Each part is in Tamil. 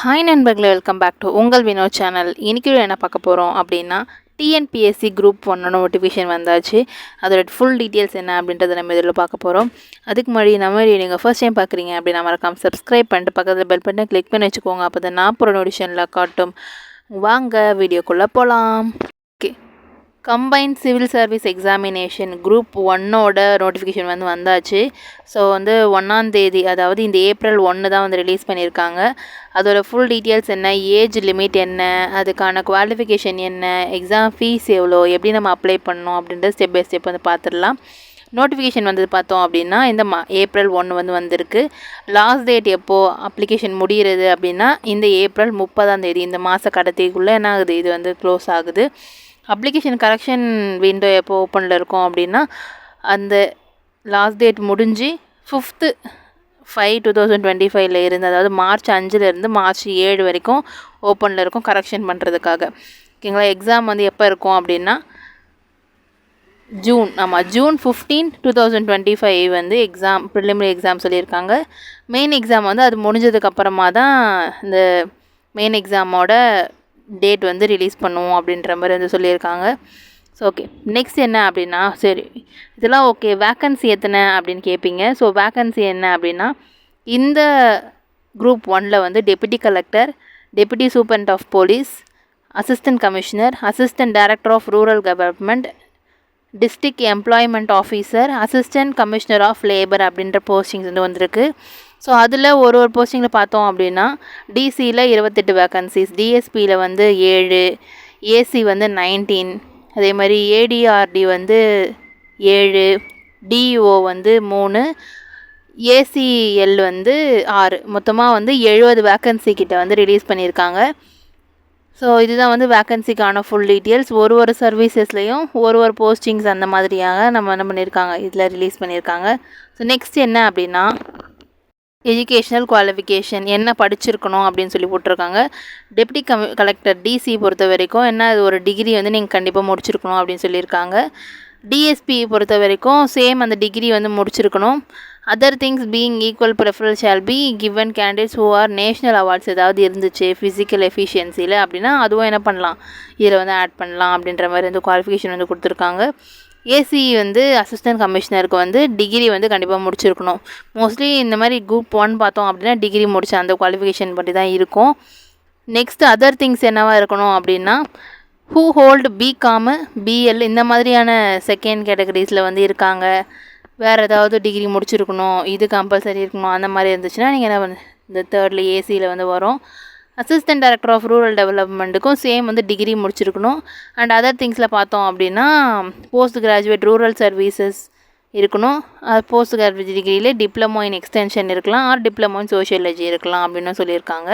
ஹாய் நண்பர்களே, வெல்கம் பேக் டு உங்கள் வினோத் சேனல். இன்றைக்கி என்ன பார்க்க போகிறோம் அப்படின்னா, டிஎன்பிஎஸ்சி குரூப் 1 நோட்டிஃபிகேஷன் வந்தாச்சு. அதோட ஃபுல் டீட்டெயில்ஸ் என்ன அப்படின்றத நம்ம இதில் பார்க்க போகிறோம். அதுக்கு முன்னாடி நம்ம நீங்கள் ஃபர்ஸ்ட் டைம் பார்க்குறீங்க அப்படின்னா மறக்காம சப்ஸ்கிரைப் பண்ணிட்டு பக்கத்தில் பெல் பட்டனை கிளிக் பண்ணி வச்சுக்கோங்க. அப்போ தான் நான் போகிற நோட்டிஃபிகேஷனில் காட்டும். வாங்க வீடியோக்குள்ளே போகலாம். Okay, combined civil service examination group 1ஓட நோட்டிஃபிகேஷன் வந்தாச்சு. ஸோ 1ஆம் தேதி, அதாவது இந்த ஏப்ரல் 1 தான் ரிலீஸ் பண்ணியிருக்காங்க. அதோட ஃபுல் டீட்டெயில்ஸ் என்ன, ஏஜ் லிமிட் என்ன, அதுக்கான குவாலிஃபிகேஷன் என்ன, எக்ஸாம் ஃபீஸ் எவ்வளோ, எப்படி நம்ம அப்ளை பண்ணணும் அப்படின்றது ஸ்டெப் பை ஸ்டெப் பார்த்துடலாம். நோட்டிஃபிகேஷன் பார்த்தோம் அப்படின்னா இந்த ஏப்ரல் 1 வந்திருக்கு. லாஸ்ட் டேட் எப்போது அப்ளிகேஷன் முடிகிறது அப்படின்னா இந்த ஏப்ரல் 30ஆம் தேதி, இந்த மாத கடைசிக்குள்ளே என்ன ஆகுது, இது க்ளோஸ் ஆகுது. அப்ளிகேஷன் கரெக்ஷன் விண்டோ எப்போ ஓப்பனில் இருக்கும் அப்படின்னா அந்த லாஸ்ட் டேட் முடிஞ்சு 5th 5 2025 இருந்து, அதாவது மார்ச் 5 மார்ச் 7 வரைக்கும் ஓப்பனில் இருக்கும் கரெக்ஷன் பண்ணுறதுக்காக. ஓகேங்களா. எக்ஸாம் எப்போ இருக்கும் அப்படின்னா ஜூன் 15 2025 எக்ஸாம், ப்ரிலிமினரி எக்ஸாம் சொல்லியிருக்காங்க. மெயின் எக்ஸாம் அது முடிஞ்சதுக்கப்புறமா தான் இந்த மெயின் எக்ஸாமோட டேட் ரிலீஸ் பண்ணுவோம் அப்படின்ற மாதிரி சொல்லியிருக்காங்க. ஸோ ஓகே, நெக்ஸ்ட் என்ன அப்படின்னா, சரி இதெல்லாம் ஓகே, வேக்கன்சி எத்தனை அப்படின்னு கேட்பீங்க. ஸோ வேக்கன்சி என்ன அப்படின்னா, இந்த குரூப் 1ல் deputy collector, deputy superintendent of police, assistant commissioner, assistant director of rural development, district employment officer, assistant commissioner of labour அப்படின்ற போஸ்டிங்ஸ் வந்திருக்கு. ஸோ அதில் ஒரு போஸ்டிங்கில் பார்த்தோம் அப்படின்னா டிசியில் 28 வேக்கன்சிஸ், டிஎஸ்பியில் 7, ஏசி 19, அதே மாதிரி ஏடிஆர்டி 7, டிஓ 3, ஏசிஎல் 6, மொத்தமாக 70 வேக்கன்சி கிட்ட ரிலீஸ் பண்ணியிருக்காங்க. ஸோ இதுதான் வேக்கன்சிக்கான ஃபுல் டீட்டெயில்ஸ். ஒரு சர்வீசஸ்லேயும் ஒரு போஸ்டிங்ஸ் அந்த மாதிரியாக நம்ம என்ன பண்ணியிருக்காங்க, இதில் ரிலீஸ் பண்ணியிருக்காங்க. ஸோ நெக்ஸ்ட் என்ன அப்படின்னா, எஜுகேஷ்னல் குவாலிஃபிகேஷன் என்ன படிச்சிருக்கணும் அப்படின்னு சொல்லி போட்டிருக்காங்க. டெப்யூட்டி கலெக்டர் டிசி பொறுத்த வரைக்கும் என்ன, அது ஒரு டிகிரி நீங்கள் கண்டிப்பாக முடிச்சிருக்கணும் அப்படின்னு சொல்லியிருக்காங்க. டிஎஸ்பி பொறுத்த வரைக்கும் சேம் அந்த டிகிரி முடிச்சிருக்கணும். Other things being equal preference shall be given candidates who are national awards ஏதாவது இருந்துச்சு ஃபிசிக்கல் எஃபிஷியன்சியில் அப்படின்னா அதுவும் என்ன பண்ணலாம், இதில் ஆட் பண்ணலாம் அப்படின்ற மாதிரி குவாலிஃபிகேஷன் கொடுத்துருக்காங்க. ஏசி அசிஸ்டன்ட் கமிஷனருக்கு டிகிரி கண்டிப்பாக முடிச்சிருக்கணும். மோஸ்ட்லி இந்த மாதிரி குரூப் 1 பார்த்தோம் அப்படின்னா டிகிரி முடிச்ச அந்த குவாலிஃபிகேஷன் பற்றி தான் இருக்கும். நெக்ஸ்ட் அதர் திங்ஸ் என்னவாக இருக்கணும் அப்படின்னா, ஹூ ஹோல்டு பிகாம், பிஎல் இந்த மாதிரியான செகண்ட் கேட்டகரிஸில் இருக்காங்க, வேறு ஏதாவது டிகிரி முடிச்சிருக்கணும், இது கம்பல்சரி இருக்கணும். அந்த மாதிரி இருந்துச்சுன்னா நீங்கள் என்ன இந்த 3rd ஏசியில் வரும். அசிஸ்டன்ட் டைரக்டர் ஆஃப் ரூரல் டெவலப்மெண்ட்டுக்கும் சேம் டிகிரி முடிச்சிருக்கணும். அண்ட் அதர் திங்ஸில் பார்த்தோம் அப்படின்னா போஸ்ட் கிராஜுவேட் ரூரல் சர்வீசஸ் இருக்கணும். போஸ்ட் கிராஜுவேட் டிகிரியிலே டிப்ளமோ இன் எக்ஸ்டென்ஷன் இருக்கலாம், ஆர் டிப்ளமோ இன் சோஷியாலஜி இருக்கலாம் அப்படின்னு சொல்லியிருக்காங்க.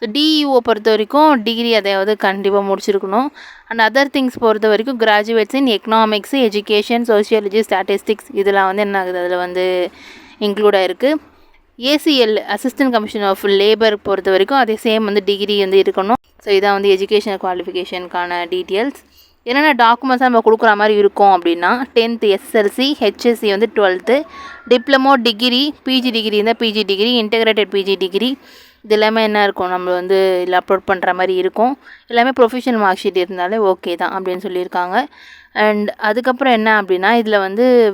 ஸோ டிஇஓ பொறுத்த வரைக்கும் டிகிரி அதாவது கண்டிப்பாக முடிச்சிருக்கணும். அண்ட் அதர் திங்ஸ் பொறுத்த வரைக்கும் graduates in economics, education, sociology, statistics இதெல்லாம் என்ன ஆகுது, அதில் இன்க்ளூட் ஆகிருக்கு. ACL assistant commissioner of labour பொறுத்த வரைக்கும் அதே சேம் டிகிரி இருக்கணும். ஸோ இதான் எஜுகேஷனல் குவாலிஃபிகேஷனுக்கான டீட்டெயில்ஸ். என்னென்ன டாக்குமெண்ட்ஸ் நம்ம கொடுக்குற மாதிரி இருக்கும் அப்படின்னா 10th SLC, HSC 12th, diploma degree, PG degree இருந்தால் PG degree, integrated PG degree, இது எல்லாமே என்ன இருக்கும், நம்ம இதில் அப்லோட் பண்ணுற மாதிரி இருக்கும். எல்லாமே ப்ரொஃபஷனல் மார்க் ஷீட் இருந்தாலே ஓகே தான் அப்படின்னு சொல்லியிருக்காங்க. அண்ட் அதுக்கப்புறம் என்ன அப்படின்னா, இதில்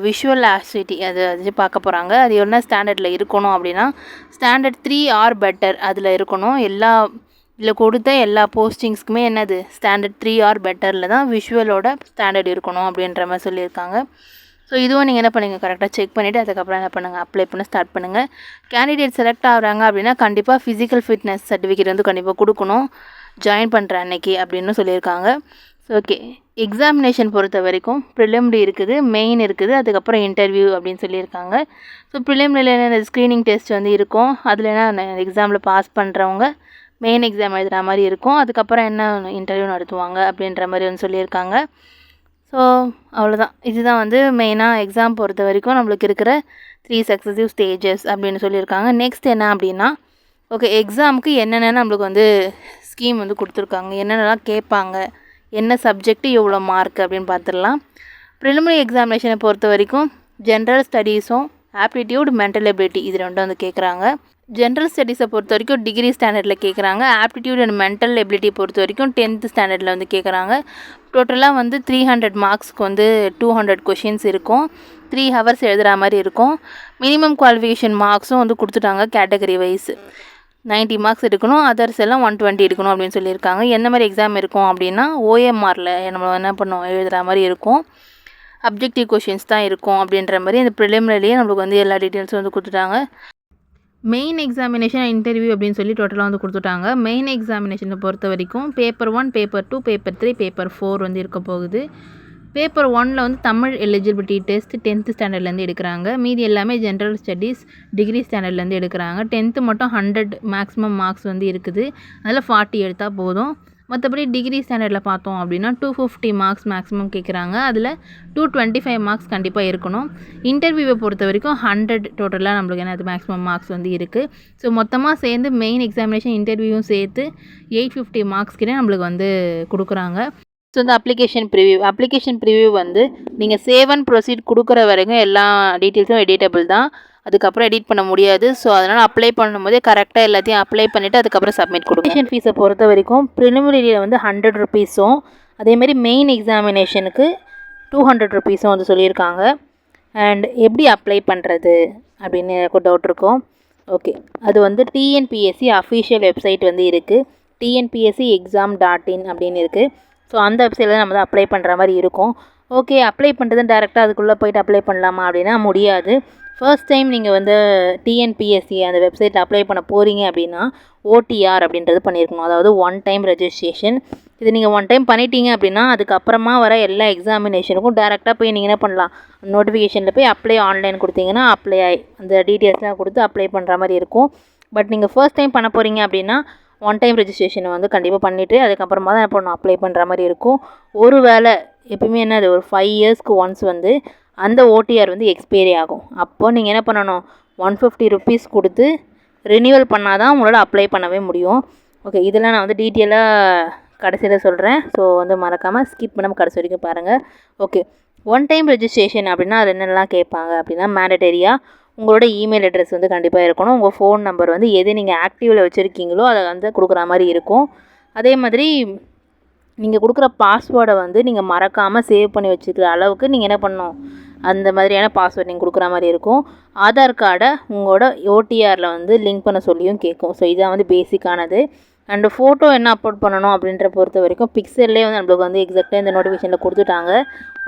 விஷுவல் ஆக்டிவிட்டி அது பார்க்க போகிறாங்க. அது என்ன ஸ்டாண்டர்டில் இருக்கணும் அப்படின்னா ஸ்டாண்டர்ட் 3 ஆர் பெட்டர் அதில் இருக்கணும். இதில் கொடுத்த எல்லா போஸ்டிங்ஸ்க்குமே என்னது ஸ்டாண்டர்ட் 3 ஆர் பெட்டரில் தான் விஷுவலோட ஸ்டாண்டர்ட் இருக்கணும் அப்படின்ற மாதிரி சொல்லியிருக்காங்க. ஸோ இதுவும் நீங்கள் என்ன பண்ணுங்கள், கரெக்டாக செக் பண்ணிவிட்டு அதுக்கப்புறம் என்ன பண்ணுங்கள், அப்ளை பண்ண ஸ்டார்ட் பண்ணுங்கள். கேண்டிடேட் செலக்ட் ஆகிறாங்க அப்படின்னா கண்டிப்பாக ஃபிசிக்கல் ஃபிட்னஸ் சர்டிஃபிகேட் கண்டிப்பாக கொடுக்கணும் ஜாயின் பண்ணுற அன்னைக்கு அப்படின்னு சொல்லியிருக்காங்க. ஸோ ஓகே, எக்ஸாமினேஷன் பொறுத்த வரைக்கும் ப்ரிலிமினரி இருக்குது, மெயின் இருக்குது, அதுக்கப்புறம் இன்டர்வியூ அப்படின்னு சொல்லியிருக்காங்க. ஸோ ப்ரிலிமினரியில் என்ன ஸ்க்ரீனிங் டெஸ்ட் இருக்கும். அதில் என்ன எக்ஸாமில் பாஸ் பண்ணுறவங்க மெயின் எக்ஸாம் எழுதுகிற மாதிரி இருக்கும். அதுக்கப்புறம் என்ன இன்டர்வியூ நடத்துவாங்க அப்படின்ற மாதிரி சொல்லியிருக்காங்க. ஸோ அவ்வளோதான், இதுதான் மெயினாக எக்ஸாம் பொறுத்த வரைக்கும் நம்மளுக்கு இருக்கிற 3 சக்ஸஸிவ் ஸ்டேஜஸ் அப்படின்னு சொல்லியிருக்காங்க. நெக்ஸ்ட் என்ன அப்படின்னா, ஓகே எக்ஸாமுக்கு என்னென்ன நம்மளுக்கு ஸ்கீம் கொடுத்துருக்காங்க, என்னென்னலாம் கேட்பாங்க, என்ன சப்ஜெக்ட்டு எவ்வளோ மார்க் அப்படின்னு பார்த்துடலாம். ப்ரிலிமினரி எக்ஸாமினேஷனை பொறுத்த வரைக்கும் ஜென்ரல் ஸ்டடீஸும் ஆப்டிடியூட், மென்டல் எபிலிட்டி இது ரெண்டும் கேட்குறாங்க. ஜென்ரல் ஸ்டடீஸை பொறுத்த வரைக்கும் டிகிரி ஸ்டாண்டர்டில் கேட்குறாங்க. ஆப்டிடியூட் அண்ட் மென்டல் எபிலிட்டி பொறுத்த வரைக்கும் 10th ஸ்டாண்டர்டில் வந்து கேட்குறாங்க. டோட்டலாக வந்து 300 மார்க்ஸ்க்கு வந்து 200 கொஷின்ஸ் இருக்கும். 3 ஹவர்ஸ் எழுதுகிற மாதிரி இருக்கும். மினிமம் குவாலிஃபிகேஷன் மார்க்ஸும் வந்து கொடுத்துட்டாங்க கேட்டகரி வைஸ். 90 மார்க்ஸ் எடுக்கணும், அதர்ஸ் எல்லாம் 120 எடுக்கணும் அப்படின்னு சொல்லியிருக்காங்க. எந்த மாதிரி எக்ஸாம் இருக்கும் அப்படின்னா ஓஎம்ஆரில் நம்ம என்ன பண்ணோம் எழுதுகிற மாதிரி இருக்கும். அப்ஜெக்டிவ் கொஷின்ஸ் தான் இருக்கும் அப்படின்ற மாதிரி இந்த ப்ரிலிமினரியே நம்மளுக்கு வந்து எல்லா டீட்டெயில்ஸும் வந்து கொடுத்துட்டாங்க. மெயின் எக்ஸாமினேஷன் இன்டர்வியூ அப்படின்னு சொல்லி டோட்டலாக வந்து கொடுத்துட்டாங்க. மெயின் எக்ஸாமினேஷனை பொறுத்த வரைக்கும் பேப்பர் 1, பேப்பர் 2, பேப்பர் 3, பேப்பர் 4 வந்து இருக்க போகுது. பேப்பர் 1ல் வந்து தமிழ் எலிஜிபிலிட்டி டெஸ்ட் 10th ஸ்டாண்டர்ட்லேருந்து எடுக்கிறாங்க. மீதி எல்லாமே ஜென்ரல் ஸ்டடீஸ் டிகிரி ஸ்டாண்டர்ட்லேருந்து எடுக்கிறாங்க. 10th மட்டும் 100 மேக்ஸிமம் மார்க்ஸ் வந்து இருக்குது. அதில் 40 எடுத்தால் போதும். மற்றபடி டிகிரி ஸ்டாண்டர்டில் பார்த்தோம் அப்படின்னா 250 மார்க்ஸ் மேக்ஸிமம் கேட்குறாங்க. அதில் 225 மார்க்ஸ் கண்டிப்பாக இருக்கணும். இன்டர்வியூவை பொறுத்த வரைக்கும் 100 டோட்டலாக நம்மளுக்கு என்ன மேக்ஸிமம் மார்க்ஸ் வந்து இருக்குது. ஸோ மொத்தமாக சேர்ந்து மெயின் எக்ஸாமினேஷன் இன்டர்வியூவும் சேர்த்து 850 மார்க்ஸ் கிட்டே நம்மளுக்கு வந்து கொடுக்குறாங்க. ஸோ இந்த அப்ளிகேஷன் ப்ரிவ்யூ வந்து நீங்கள் சேவ் அண்ட் ப்ரொசீட் கொடுக்குற வரைக்கும் எல்லா டீட்டெயில்ஸும் எடிட்டபிள் தான். அதுக்கப்புறம் எடிட் பண்ண முடியாது. ஸோ அதனால் அப்ளை பண்ணும்போதே கரெக்டாக எல்லாத்தையும் அப்ளை பண்ணிவிட்டு அதுக்கப்புறம் சப்மிட் கொடுங்க. அப்ளிகேஷன் ஃபீஸை பொறுத்த வரைக்கும் ப்ரிலிமினரியில் வந்து 100 ருபீஸும் அதேமாதிரி மெயின் எக்ஸாமினேஷனுக்கு 200 ருபீஸும் வந்து சொல்லியிருக்காங்க. அண்ட் எப்படி அப்ளை பண்ணுறது அப்படின்னு எனக்கு டவுட் இருக்கும். ஓகே, அது வந்து டிஎன்பிஎஸ்சி அஃபிஷியல் வெப்சைட் வந்து இருக்குது. tnpscexam.in அப்படின்னு இருக்குது. ஸோ அந்த வெப்சைட்டில் நம்ம தான் அப்ளை பண்ணுற மாதிரி இருக்கும். ஓகே, அப்ளை பண்ணுறது டேரெக்டாக அதுக்குள்ளே போய்ட்டு அப்ளை பண்ணலாமா அப்படின்னா முடியாது. ஃபர்ஸ்ட் டைம் நீங்கள் வந்து டிஎன்பிஎஸ்சி அந்த வெப்சைட்டில் அப்ளை பண்ண போகிறீங்க அப்படின்னா ஓடிஆர் அப்படின்றது பண்ணியிருக்கணும். அதாவது 1 டைம் ரெஜிஸ்ட்ரேஷன். இது நீங்கள் 1 டைம் பண்ணிட்டீங்க அப்படின்னா அதுக்கப்புறமா வர எல்லா எக்ஸாமினேஷனுக்கும் டேரெக்டாக போய் நீங்கள் என்ன பண்ணலாம், நோட்டிஃபிகேஷனில் போய் அப்ளை ஆன்லைன் கொடுத்தீங்கன்னா அப்ளை அந்த டீட்டெயில்ஸ்லாம் கொடுத்து அப்ளை பண்ணுற மாதிரி இருக்கும். பட் நீங்கள் ஃபர்ஸ்ட் டைம் பண்ண போகிறீங்க அப்படின்னா 1 டைம் ரெஜிஸ்ட்ரேஷனை வந்து கண்டிப்பாக பண்ணிவிட்டு அதுக்கப்புறமா தான் என்ன அப்ளை பண்ணுற மாதிரி இருக்கும். ஒரு வேளை எப்பவுமே என்னது ஒரு 5 இயர்ஸ்க்கு ஒன்ஸ் வந்து அந்த ஓடிஆர் வந்து எக்ஸ்பைரி ஆகும். அப்போது நீங்கள் என்ன பண்ணணும், 150 ருபீஸ் கொடுத்து ரினியூவல் பண்ணால் தான் உங்களால் அப்ளை பண்ணவே முடியும். ஓகே, இதெல்லாம் நான் வந்து டீட்டெயிலாக கடைசியில் சொல்கிறேன். ஸோ வந்து மறக்காமல் ஸ்கிப் பண்ணாமல் கடைசி வரைக்கும் பாருங்கள். ஓகே, 1 டைம் ரெஜிஸ்ட்ரேஷன் அப்படின்னா அது என்னென்னலாம் கேட்பாங்க அப்படின்னா மேண்டட்டரியாக உங்களோட இமெயில் அட்ரஸ் வந்து கண்டிப்பாக இருக்கணும். உங்கள் ஃபோன் நம்பர் வந்து எது நீங்கள் ஆக்டிவில் வச்சுருக்கீங்களோ அதை வந்து கொடுக்குற மாதிரி இருக்கும். அதே மாதிரி நீங்கள் கொடுக்குற பாஸ்வேர்டை வந்து நீங்கள் மறக்காமல் சேவ் பண்ணி வச்சுக்கிற அளவுக்கு நீங்கள் என்ன பண்ணணும், அந்த மாதிரியான பாஸ்வேர்ட் நீங்கள் கொடுக்குற மாதிரி இருக்கும். ஆதார் கார்டை உங்களோட ஓடிஆரில் வந்து லிங்க் பண்ண சொல்லியும் கேட்கும். ஸோ இதான் வந்து பேசிக்கானது. அண்டு ஃபோட்டோ என்ன அப்லோட் பண்ணணும் அப்படின்ற பொறுத்த வரைக்கும் பிக்சல்லே வந்து நம்மளுக்கு வந்து எக்ஸாக்டாக இந்த நோட்டிஃபிகேஷனில் கொடுத்துட்டாங்க.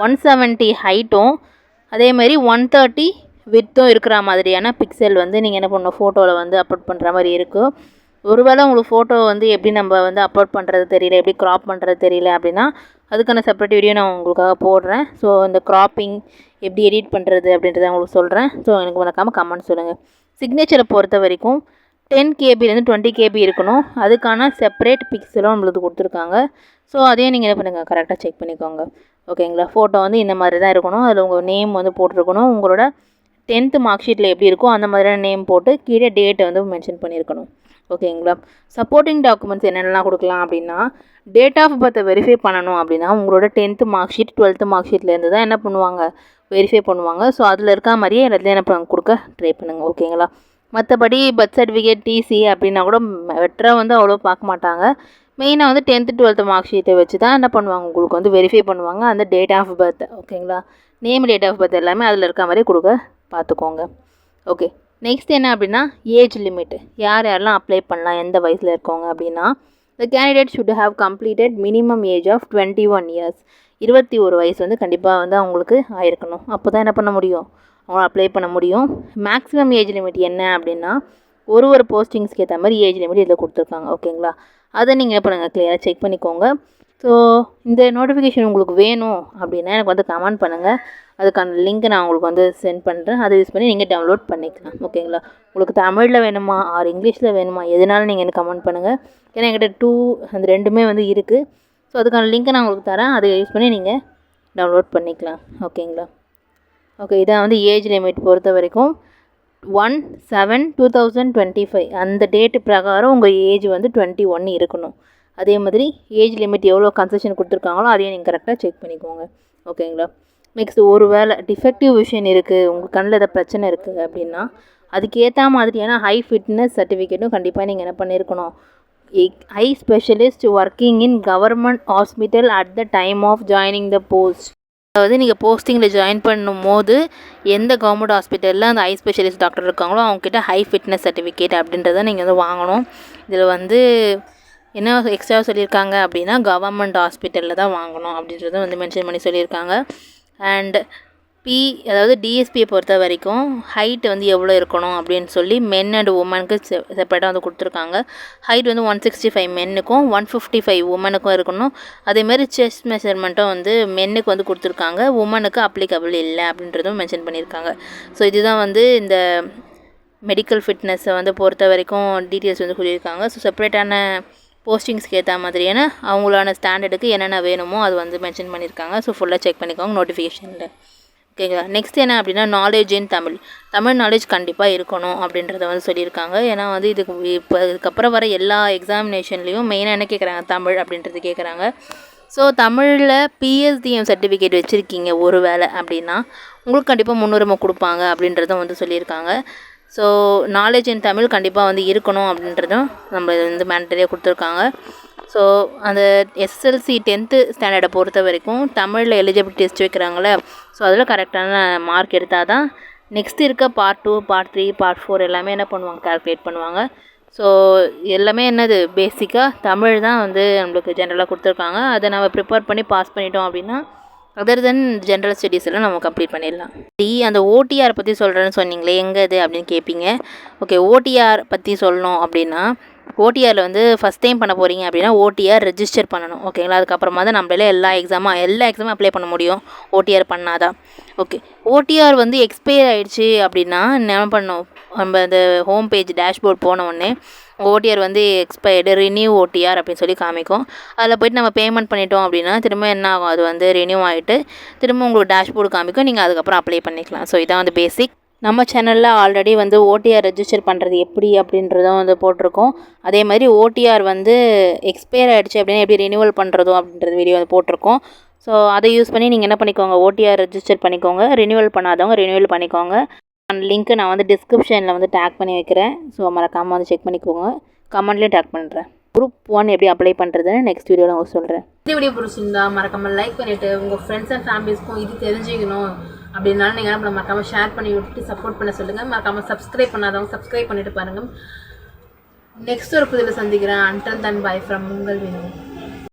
170 ஹைட்டும் அதேமாதிரி 130 வித்தும் இருக்கிற மாதிரியான பிக்சல் வந்து நீங்கள் என்ன பண்ணணும் ஃபோட்டோவில் வந்து அப்லோட் பண்ணுற மாதிரி இருக்கும். ஒருவேளை உங்களுக்கு ஃபோட்டோ வந்து எப்படி நம்ம வந்து அப்லோட் பண்ணுறது தெரியல, எப்படி க்ராப் பண்ணுறது தெரியல அப்படின்னா அதுக்கான செப்பரேட் வீடியோ நான் உங்களுக்காக போடுறேன். ஸோ இந்த க்ராப்பிங் எப்படி எடிட் பண்ணுறது அப்படின்றத உங்களுக்கு சொல்கிறேன். ஸோ எனக்கு மறக்காமல் கமெண்ட் சொல்லுங்கள். சிக்னேச்சரை பொறுத்த வரைக்கும் 10 கேபிலேருந்து 20 கேபி இருக்கணும். அதுக்கான செப்பரேட் பிக்சலும் நம்மளுக்கு கொடுத்துருக்காங்க. ஸோ அதையும் நீங்கள் என்ன பண்ணுங்கள், கரெக்டாக செக் பண்ணிக்கோங்க. ஓகேங்களா, ஃபோட்டோ வந்து இந்த மாதிரி தான் இருக்கணும். அதில் உங்கள் நேம் வந்து போட்டிருக்கணும். உங்களோட 10th மார்க் ஷீட்டில் எப்படி இருக்கோ அந்த மாதிரியான நேம் போட்டு கீழே டேட்டை வந்து மென்ஷன் பண்ணியிருக்கணும். ஓகேங்களா, சப்போர்ட்டிங் டாக்குமெண்ட்ஸ் என்னென்னலாம் கொடுக்கலாம் அப்படின்னா டேட் ஆஃப் பர்த்தை வெரிஃபை பண்ணணும் அப்படின்னா உங்களோட 10th mark sheet 12th mark ஷீட்லேருந்து தான் என்ன பண்ணுவாங்க, வெரிஃபை பண்ணுவாங்க. ஸோ அதில் இருக்க மாதிரியே எல்லாத்தையும் என்ன பண்ண கொடுக்க ட்ரை பண்ணுங்கள். ஓகேங்களா, மற்றபடி பர்த் சர்டிஃபிகேட் டிசி அப்படின்னா கூட வெட்டரை வந்து அவ்வளோ பார்க்க மாட்டாங்க. மெயினாக வந்து 10th 12th மார்க் ஷீட்டை வச்சு தான் என்ன பண்ணுவாங்க, உங்களுக்கு வந்து வெரிஃபை பண்ணுவாங்க அந்த டேட் ஆஃப் பர்த். ஓகேங்களா, நேம் டேட் ஆஃப் பர்த் எல்லாமே அதில் இருக்க மாதிரி கொடுக்க பார்த்துக்கோங்க. ஓகே, நெக்ஸ்ட் என்ன அப்படின்னா ஏஜ் லிமிட். யார் யாரெல்லாம் அப்ளை பண்ணலாம், எந்த வயசில் இருக்கவங்க அப்படின்னா the candidate should have completed minimum age of 21 years. 21 வயசு வந்து கண்டிப்பாக வந்து அவங்களுக்கு ஆயிருக்கணும். அப்போ தான் என்ன பண்ண முடியும், அவங்க அப்ளை பண்ண முடியும். மேக்ஸிமம் ஏஜ் லிமிட் என்ன அப்படின்னா ஒரு போஸ்டிங்ஸ்க்கு ஏற்ற மாதிரி ஏஜ் லிமிட் இதில் கொடுத்துருக்காங்க. ஓகேங்களா, அதை நீங்கள் என்ன பண்ணுங்கள், கிளியராக செக் பண்ணிக்கோங்க. ஸோ இந்த நோட்டிஃபிகேஷன் உங்களுக்கு வேணும் அப்படின்னா எனக்கு வந்து கமெண்ட் பண்ணுங்கள். அதுக்கான லிங்க் நான் உங்களுக்கு வந்து சென்ட் பண்ணுறேன். அதை யூஸ் பண்ணி நீங்கள் டவுன்லோட் பண்ணிக்கலாம். ஓகேங்களா, உங்களுக்கு தமிழில் வேணுமா ஆர் இங்கிலீஷில் வேணுமா எதுனாலும் நீங்கள் எனக்கு கமெண்ட் பண்ணுங்கள். ஏன்னா என்கிட்ட அந்த ரெண்டுமே வந்து இருக்குது. ஸோ அதுக்கான லிங்க்கை நான் உங்களுக்கு தரேன். அதை யூஸ் பண்ணி நீங்கள் டவுன்லோட் பண்ணிக்கலாம். ஓகேங்களா, ஓகே, இதான் வந்து ஏஜ் லிமிட் பொறுத்த வரைக்கும் 1/7/2025 அந்த டேட்டு பிரகாரம் உங்கள் ஏஜ் வந்து 21 இருக்கணும். அதே மாதிரி ஏஜ் லிமிட் எவ்வளோ கன்செஷன் கொடுத்துருக்காங்களோ அதையும் நீங்கள் கரெக்டாக செக் பண்ணிக்கோங்க. ஓகேங்களா, நெக்ஸ்ட் ஒரு வேளை டிஃபெக்டிவ் விஷன் இருக்குது, உங்கள் கண்ணில் ஏதாவது பிரச்சனை இருக்குது அப்படின்னா அதுக்கேற்ற மாதிரியான ஹை ஃபிட்னஸ் சர்டிஃபிகேட்டும் கண்டிப்பாக நீங்கள் என்ன பண்ணியிருக்கணும், eye specialist working in government hospital at the time of joining the post. அதாவது நீங்கள் போஸ்டிங்கில் ஜாயின் பண்ணும் போது எந்த கவர்மெண்ட் ஹாஸ்பிட்டலில் அந்த ஐ ஸ்பெஷலிஸ்ட் டாக்டர் இருக்காங்களோ அவங்கக்கிட்ட ஹை ஃபிட்னஸ் சர்டிஃபிகேட் அப்படின்றத நீங்கள் வந்து வாங்கணும். இதில் வந்து என்ன எக்ஸ்ட்ரா சொல்லியிருக்காங்க அப்படின்னா கவர்மெண்ட் ஹாஸ்பிட்டலில் தான் வாங்கணும் அப்படின்றத வந்து மென்ஷன் பண்ணி சொல்லியிருக்காங்க. அண்ட் அதாவது டிஎஸ்பியை பொறுத்த வரைக்கும் ஹைட் வந்து எவ்வளோ இருக்கணும் அப்படின்னு சொல்லி மென் அண்ட் உமனுக்கு செப்பரேட்டாக வந்து கொடுத்துருக்காங்க. ஹைட் வந்து 165 மென்னுக்கும் 155 உமனுக்கும் இருக்கணும். அதேமாதிரி செஸ்ட் மெஷர்மெண்ட்டும் வந்து மென்னுக்கு வந்து கொடுத்துருக்காங்க, உமனுக்கு அப்ளிகபிள் இல்லை அப்படின்றதும் மென்ஷன் பண்ணியிருக்காங்க. ஸோ இதுதான் வந்து இந்த மெடிக்கல் ஃபிட்னஸை வந்து பொறுத்த வரைக்கும் டீட்டெயில்ஸ் வந்து சொல்லியிருக்காங்க. ஸோ செப்பரேட்டான போஸ்டிங்ஸ்க்கு ஏற்ற மாதிரியான அவங்களான ஸ்டாண்டர்டுக்கு என்னென்ன வேணுமோ அது வந்து மென்ஷன் பண்ணியிருக்காங்க. ஸோ ஃபுல்லாக செக் பண்ணிக்கோங்க நோட்டிஃபிகேஷனில். ஓகேங்களா. நெக்ஸ்ட் என்ன அப்படின்னா நாலேஜ் இன் தமிழ் நாலேஜ் கண்டிப்பாக இருக்கணும் அப்படின்றத வந்து சொல்லியிருக்காங்க. ஏன்னா வந்து இதுக்கப்புறம் வர எல்லா எக்ஸாமினேஷன்லேயும் மெயினாக என்ன கேட்குறாங்க, தமிழ் அப்படின்றது கேட்குறாங்க. ஸோ தமிழில் பிஎஸ்டிஎம் சர்டிஃபிகேட் வச்சுருக்கீங்க ஒரு வேளை அப்படின்னா உங்களுக்கு கண்டிப்பாக முன்னுரிமை கொடுப்பாங்க அப்படின்றதும் வந்து சொல்லியிருக்காங்க. ஸோ நாலேஜ் இன் தமிழ் கண்டிப்பாக வந்து இருக்கணும் அப்படின்றதும் நம்ம வந்து மேண்டரியாக கொடுத்துருக்காங்க. ஸோ அந்த எஸ்எஸ்எல்சி 10th ஸ்டாண்டர்டை பொறுத்த வரைக்கும் தமிழில் எலிஜிபிலிட்டி டெஸ்ட் வைக்கிறாங்களே, ஸோ அதில் கரெக்டான மார்க் எடுத்தால் தான் நெக்ஸ்ட் இருக்க பார்ட் 2, பார்ட் 3, பார்ட் 4 எல்லாமே என்ன பண்ணுவாங்க, கால்குலேட் பண்ணுவாங்க. ஸோ எல்லாமே என்னது பேசிக்காக தமிழ் தான் வந்து நம்மளுக்கு ஜென்ரலாக கொடுத்துருக்காங்க. அதை நம்ம ப்ரிப்பேர் பண்ணி பாஸ் பண்ணிட்டோம் அப்படின்னா அதர் தென் ஜென்ரல் ஸ்டடீஸ் எல்லாம் நம்ம கம்ப்ளீட் பண்ணிடலாம். அந்த ஓடிஆர் பற்றி சொல்கிறேன்னு சொன்னீங்களே எங்கே இது அப்படின்னு கேட்பீங்க. ஓகே, ஓடிஆர் பற்றி சொல்லணும் அப்படின்னா ஓடிஆரில் வந்து ஃபஸ்ட் டைம் பண்ண போகிறீங்க அப்படின்னா ஓடிஆர் ரெஜிஸ்டர் பண்ணணும். ஓகேங்களா. அதுக்கப்புறமா தான் நம்மளால எல்லா எக்ஸாமும் அப்ளை பண்ண முடியும் ஓடிஆர் பண்ணாதான். ஓகே, ஓடிஆர் வந்து எக்ஸ்பயர் ஆகிடுச்சு அப்படின்னா என்ன பண்ணணும், நம்ம அந்த ஹோம் பேஜ் டேஷ்போர்ட் போன உடனே ஓடிஆர் வந்து எக்ஸ்பயர்டு ரினியூ ஓடிஆர் அப்படின்னு சொல்லி காமிக்கும். அதில் போய்ட்டு நம்ம பேமெண்ட் பண்ணிட்டோம் அப்படின்னா திரும்ப என்ன ஆகும், அது வந்து ரினியூ ஆகிட்டு திரும்ப உங்களுக்கு டேஷ்போர்டு காமிக்கும், நீங்கள் அதுக்கப்புறம் அப்ளை பண்ணிக்கலாம். ஸோ இதான் வந்து பேசிக். நம்ம சேனலில் ஆல்ரெடி வந்து ஓடிஆர் ரெஜிஸ்டர் பண்ணுறது எப்படி அப்படின்றதும் வந்து போட்டிருக்கோம். அதே மாதிரி ஓடிஆர் வந்து எக்ஸ்பயர் ஆகிடுச்சு அப்படின்னா எப்படி ரினியூவல் பண்ணுறதும் அப்படின்றது வீடியோ வந்து போட்டிருக்கோம். ஸோ அதை யூஸ் பண்ணி நீங்கள் என்ன பண்ணிக்கோங்க, ஓடிஆர் ரெஜிஸ்டர் பண்ணிக்கோங்க. ரினியூவல் பண்ணாதவங்க ரினியூவல் பண்ணிக்கோங்க. அந்த லிங்க்கு நான் வந்து டிஸ்கிரிப்ஷனில் வந்து டேக் பண்ணி வைக்கிறேன். ஸோ மறக்காமல் வந்து செக் பண்ணிக்கோங்க. கமெண்ட்லேயும் டேக் பண்ணுறேன். குரூப் 1 எப்படி அப்ளை பண்ணுறதுன்னு நெக்ஸ்ட் வீடியோவில் உங்களுக்கு சொல்கிறேன். இந்த வீடியோ பிடிச்சிருந்தா மறக்காமல் லைக் பண்ணிவிட்டு உங்கள் ஃப்ரெண்ட்ஸ் அண்ட் ஃபேமிலிஸ்க்கும் இது தெரிஞ்சுக்கணும் அப்படின்னாலும் நீங்கள் நம்மளை மறக்காமல் ஷேர் பண்ணி விட்டுட்டு சப்போர்ட் பண்ண சொல்லுங்கள். மறக்காமல் சப்ஸ்கிரைப் பண்ணாதவங்க சப்ஸ்கிரைப் பண்ணிவிட்டு பாருங்கள். நெக்ஸ்ட் ஒரு புதியில் சந்திக்கிறேன். அன்டில் தென் பை ஃப்ரம் உங்கள் வீடியோ.